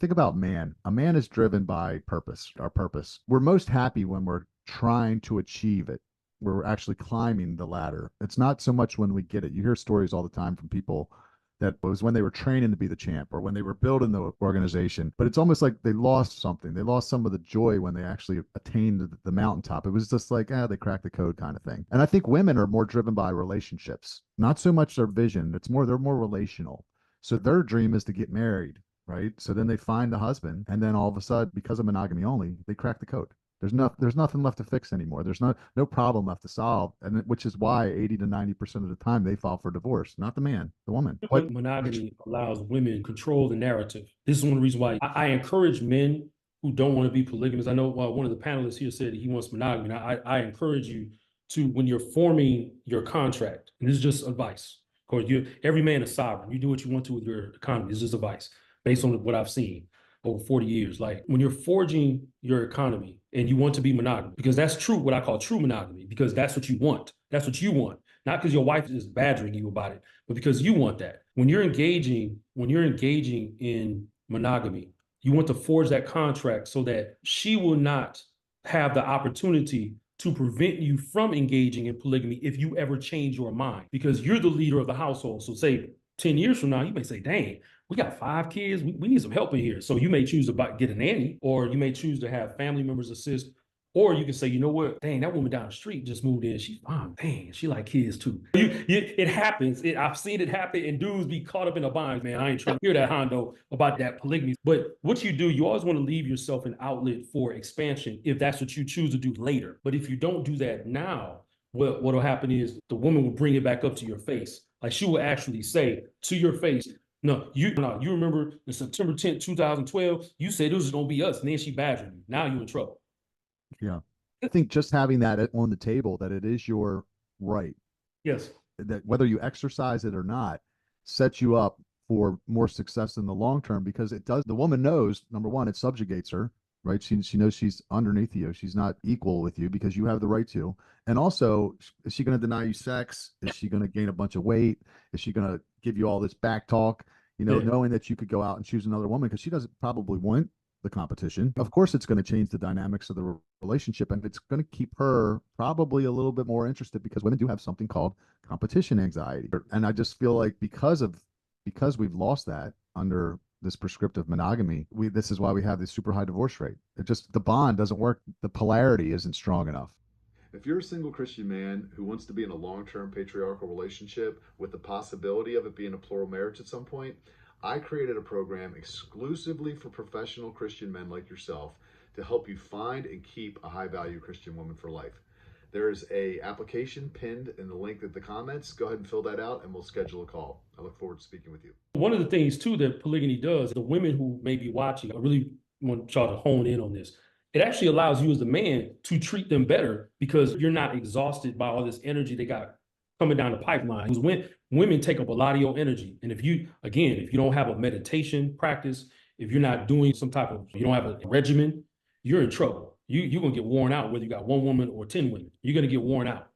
Think about man. A man is driven by purpose, our purpose. We're most happy when we're trying to achieve it. We're actually climbing the ladder. It's not so much when we get it. You hear stories all the time from people that was when they were training to be the champ or when they were building the organization. But it's almost like they lost something. They lost some of the joy when they actually attained the mountaintop. It was just like, they cracked the code kind of thing. And I think women are more driven by relationships, not so much their vision. It's more, they're more relational. So their dream is to get married, right? So then they find the husband, and then all of a sudden, because of monogamy only, they crack the code. There's nothing left to fix anymore. There's no problem left to solve, and which is why 80 to 90% of the time they file for divorce, not the man, the woman. But Monogamy allows women control the narrative. This is one of the reasons why I encourage men who don't want to be polygamous. I know one of the panelists here said he wants monogamy. And I encourage you to, when you're forming your contract, and this is just advice. Of course, every man is sovereign. You do what you want to with your economy. This is advice based on what I've seen over 40 years. Like when you're forging your economy and you want to be monogamous, because that's true, what I call true monogamy, because that's what you want. That's what you want. Not because your wife is badgering you about it, but because you want that. When you're engaging in monogamy, you want to forge that contract so that she will not have the opportunity to prevent you from engaging in polygamy if you ever change your mind, because you're the leader of the household. So say 10 years from now, you may say, dang, we got 5 kids. We need some help in here. So you may choose to get a nanny, or you may choose to have family members assist. Or you can say, you know what, dang, that woman down the street just moved in. She's fine. Dang, she like kids too. It happens. I've seen it happen, and dudes be caught up in a bind, man. I ain't trying to hear that, Hondo, about that polygamy. But what you do, you always want to leave yourself an outlet for expansion if that's what you choose to do later. But if you don't do that now, what'll happen is the woman will bring it back up to your face. Like she will actually say to your face, no, you remember in September 10th, 2012, you said it was going to be us. And then she badgered you. Now you're in trouble. yeah, I think just having that on the table, that it is your right, Yes. that whether you exercise it or not, sets you up for more success in the long term, because it does. The woman knows, number one, it subjugates her, right? She knows she's underneath you. She's not equal with you because you have the right to. And also, is she going to deny you sex? Is she going to gain a bunch of weight? Is she going to give you all this back talk? Knowing that you could go out and choose another woman because she doesn't probably want the competition. Of course, it's going to change the dynamics of the relationship, and it's going to keep her probably a little bit more interested, because women do have something called competition anxiety. And I just feel like because we've lost that under this prescriptive monogamy, this is why we have this super high divorce rate. The bond doesn't work. The polarity isn't strong enough. If you're a single Christian man who wants to be in a long-term patriarchal relationship with the possibility of it being a plural marriage at some point, I created a program exclusively for professional Christian men like yourself to help you find and keep a high-value Christian woman for life. There's a application pinned in the link in the comments. Go ahead and fill that out, and we'll schedule a call. I look forward to speaking with you. One of the things, too, that polygamy does, the women who may be watching, I really want y'all to hone in on this. It actually allows you as the man to treat them better because you're not exhausted by all this energy they got coming down the pipeline. Because when women take up a lot of your energy, and if you don't have a meditation practice, if you're not doing you don't have a regimen, you're in trouble. You're going to get worn out, whether you got 1 woman or 10 women. You're going to get worn out.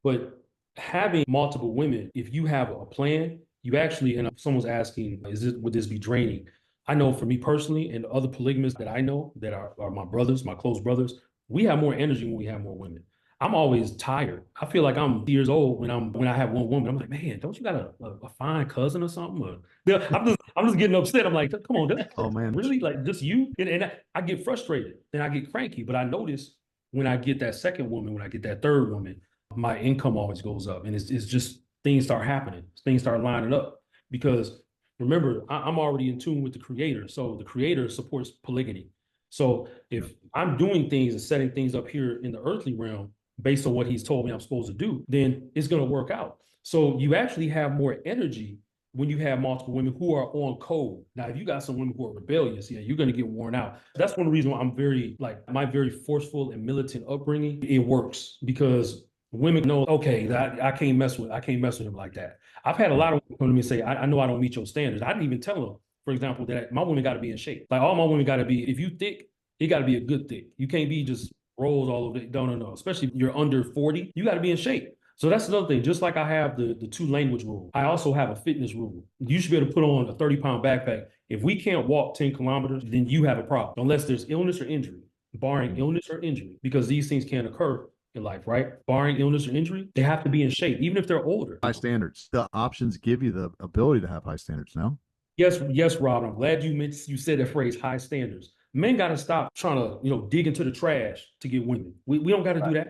But having multiple women, if you have a plan, you actually, and if someone's asking, would this be draining? I know for me personally and other polygamists that I know that are my brothers, my close brothers, we have more energy when we have more women. I'm always tired. I feel like I'm years old when I have 1 woman. I'm like, man, don't you got a fine cousin or something? Or, I'm just getting upset. I'm like, come on, Oh man, really? Like just you? And I get frustrated and I get cranky. But I notice when I get that second woman, when I get that third woman, my income always goes up, and it's just things start happening. Things start lining up because. Remember, I'm already in tune with the creator. So the creator supports polygamy. So if I'm doing things and setting things up here in the earthly realm based on what he's told me I'm supposed to do, then it's going to work out. So you actually have more energy when you have multiple women who are on code. Now, if you got some women who are rebellious, you're going to get worn out. That's one of the reasons why I'm my very forceful and militant upbringing, it works because women know, okay, I can't mess with him like that. I've had a lot of women come to me and say, I know I don't meet your standards. I didn't even tell them, for example, that my women got to be in shape. Like all my women got to be, if you thick, it got to be a good thick. You can't be just rolls all over. No. Especially if you're under 40, you got to be in shape. So that's another thing. Just like I have the 2 language rule, I also have a fitness rule. You should be able to put on a 30-pound backpack. If we can't walk 10 kilometers, then you have a problem, unless there's illness or injury. Barring illness or injury, because these things can occur in life, right? Barring illness or injury, they have to be in shape, even if they're older. High standards. The options give you the ability to have high standards, no? Yes, Rob. I'm glad you said that phrase, high standards. Men got to stop trying to, dig into the trash to get women. We don't got to do that.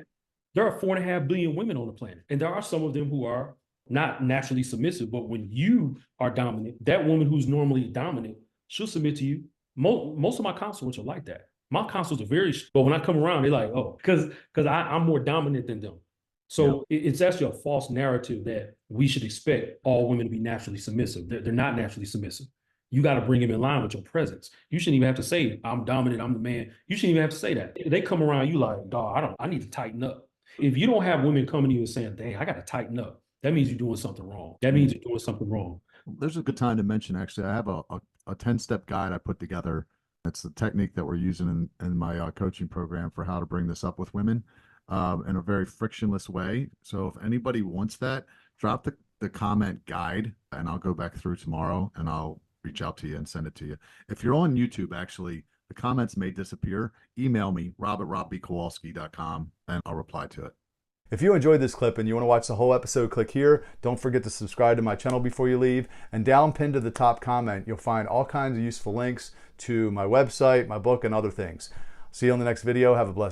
There are 4.5 billion women on the planet, and there are some of them who are not naturally submissive. But when you are dominant, that woman who's normally dominant, she'll submit to you. Most of my counselors are like that. My counselors are but when I come around, they're like, oh, because I'm more dominant than them. So it's actually a false narrative that we should expect all women to be naturally submissive. They're not naturally submissive. You got to bring them in line with your presence. You shouldn't even have to say, I'm dominant, I'm the man. You shouldn't even have to say that. They come around you like, dog, I need to tighten up. If you don't have women coming to you and saying, dang, I got to tighten up, that means you're doing something wrong. That means you're doing something wrong. There's a good time to mention, actually, I have a 10-step guide I put together. It's the technique that we're using in my coaching program for how to bring this up with women in a very frictionless way. So if anybody wants that, drop the comment guide, and I'll go back through tomorrow and I'll reach out to you and send it to you. If you're on YouTube, actually, the comments may disappear. Email me, rob@robbkowalski.com, and I'll reply to it. If you enjoyed this clip and you want to watch the whole episode, click here. Don't forget to subscribe to my channel before you leave. And down pinned to the top comment, you'll find all kinds of useful links to my website, my book, and other things. See you on the next video. Have a blessed day.